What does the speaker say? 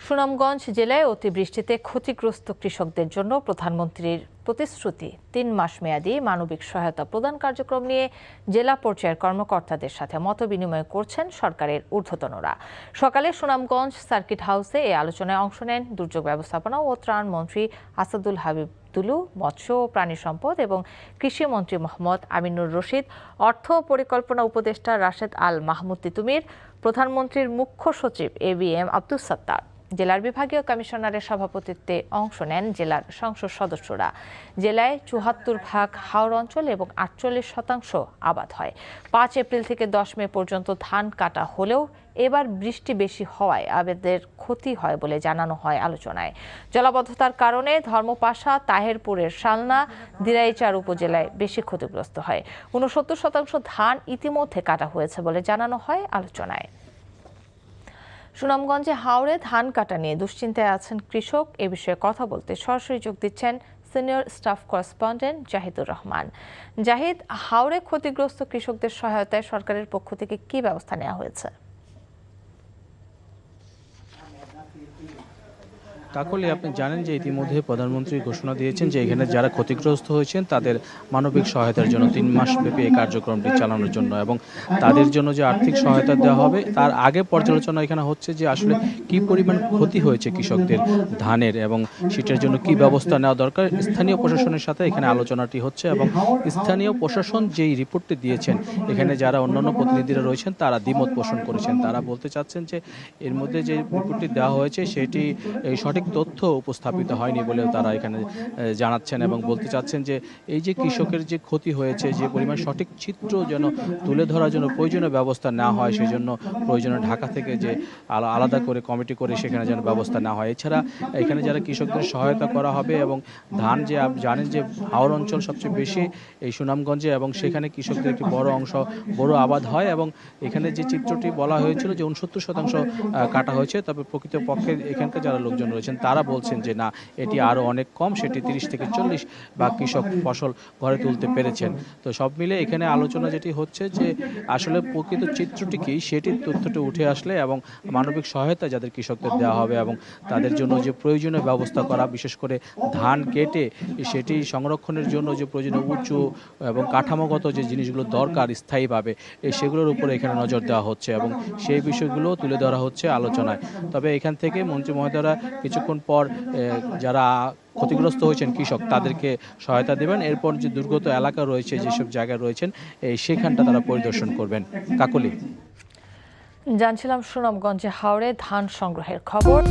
সুনামগঞ্জ জেলায় অতিবৃষ্টিতে ক্ষতিগ্রস্ত কৃষকদের জন্য প্রধানমন্ত্রীর প্রতিশ্রুতি ৩ মাস মেয়াদী মানবিক সহায়তা প্রদান কার্যক্রম নিয়ে জেলা পর্যায়ের কর্মকর্তাদের সাথে মতবিনিময় করছেন সরকারের ঊর্ধ্বতনরা। সকালে সুনামগঞ্জ সার্কিট হাউসে এই আলোচনায় অংশ নেন দুর্যোগ ব্যবস্থাপনা ও ত্রাণ মন্ত্রী আসাদুল হাবিব তুলু, মৎস্য ও প্রাণী সম্পদ এবং কৃষিমন্ত্রী মোহাম্মদ আমিনুর রশিদ, অর্থ পরিকল্পনা উপদেষ্টা রাশেদ আল মাহমুদ তিতুমির, প্রধানমন্ত্রীর মুখ্য সচিব ABM আব্দুস সাত্তার। জেলার বিভাগীয় কমিশনারের সভাপতিত্বে অংশ নেন জেলার সংসদ সদস্যরা। জেলায় ৭৪% হাওর অঞ্চল এবং ৪৮% আবাদ হয়। ৫ এপ্রিল থেকে ১০ মে পর্যন্ত ধান কাটা হলেও এবার বৃষ্টি বেশি হওয়ায় আবাদের ক্ষতি হয় বলে জানানো হয় আলোচনায়। জলাবদ্ধতার কারণে ধর্মপাশা, তাহেরপুরের শালনা, দিরাইচার উপজেলায় বেশি ক্ষতিগ্রস্ত হয়। ৬৯% ধান ইতিমধ্যে কাটা হয়েছে বলে জানানো হয় আলোচনায়। সুনামগঞ্জে হাওরে ধান কাটা নিয়ে দুশ্চিন্তায় আছেন কৃষক। এ বিষয়ে কথা বলতে সরাসরি যোগ দিচ্ছেন senior staff correspondent Zahidur Rahman. Zahid, হাওরে ক্ষতিগ্রস্ত কৃষকদের সহায়তায় সরকারের পক্ষ থেকে কি ব্যবস্থা নেওয়া হয়েছে? কাকলি, আপনি জানেন যে ইতিমধ্যে প্রধানমন্ত্রী ঘোষণা দিয়েছেন যে এখানে যারা ক্ষতিগ্রস্ত হয়েছেন তাদের মানবিক সহায়তার জন্য ৩ মাস ব্যাপী এই কার্যক্রমটি চালানোর জন্য এবং তাদের জন্য যে আর্থিক সহায়তা দেওয়া হবে তার আগে পর্যালোচনা এখানে হচ্ছে যে আসলে কি পরিমাণ ক্ষতি হয়েছে কৃষকদের ধানের এবং সেটার জন্য কি ব্যবস্থা নেওয়া দরকার। স্থানীয় প্রশাসনের সাথে এখানে আলোচনাটি হচ্ছে এবং স্থানীয় প্রশাসন যেই রিপোর্টটি দিয়েছেন এখানে যারা অন্যান্য প্রতিনিধিরা রয়েছেন তারা দ্বিমত পোষণ করেছেন। তারা বলতে চাচ্ছেন যে এর মধ্যে যে রিপোর্টটি দেওয়া হয়েছে সেটি সঠিক তথ্য উপস্থাপিত হয়নি বলেও তারা এখানে জানাচ্ছেন এবং বলতে চাচ্ছেন যে এই যে কৃষকের যে ক্ষতি হয়েছে যে পরিমাণ সঠিক চিত্র যেন তুলে ধরার জন্য প্রয়োজনীয় ব্যবস্থা নেওয়া হয়, সেই জন্য প্রয়োজনে ঢাকা থেকে যে আলাদা করে কমিটি করে সেখানে যেন ব্যবস্থা নেওয়া হয়। এছাড়া এখানে যারা কৃষকদের সহায়তা করা হবে এবং ধান যে জানেন যে হাওর অঞ্চল সবচেয়ে বেশি এই সুনামগঞ্জে এবং সেখানে কৃষকদের একটি বড় অংশ বড় আবাদ হয় এবং এখানে যে চিত্রটি বলা হয়েছিল যে ৬৯% কাটা হয়েছে, তবে প্রকৃতপক্ষে এখানকার যারা লোকজন রয়েছেন তারা বলছেন যে না, এটি আরও অনেক কম, সেটি ৩০ থেকে ৪০ বা কৃষক ফসল ঘরে তুলতে পেরেছেন। তো সব মিলে এখানে আলোচনা যেটি হচ্ছে যে আসলে প্রকৃত চিত্রটি কি সেটির তথ্যটি উঠে আসলে এবং মানবিক সহায়তা যাদের কৃষকদের দেওয়া হবে এবং তাদের জন্য যে প্রয়োজনীয় ব্যবস্থা করা, বিশেষ করে ধান কেটে সেটি সংরক্ষণের জন্য যে প্রয়োজনীয় উঁচু এবং কাঠামোগত যে জিনিসগুলো দরকার স্থায়ীভাবে সেগুলোর উপরে এখানে নজর দেওয়া হচ্ছে এবং সেই বিষয়গুলো তুলে ধরা হচ্ছে আলোচনায়। তবে এখান থেকে মন্ত্রী মহোদয়রা কিছুক্ষণ পর যারা ক্ষতিগ্রস্ত হয়েছেন কৃষক তাদেরকে সহায়তা দেবেন। এরপর যে দুর্গত এলাকা রয়েছে, যেসব জায়গায় রয়েছেন সেখানটা তারা পরিদর্শন করবেন। কাকলি, জানছিলাম সুনামগঞ্জে হাওরে ধান সংগ্রহের খবর।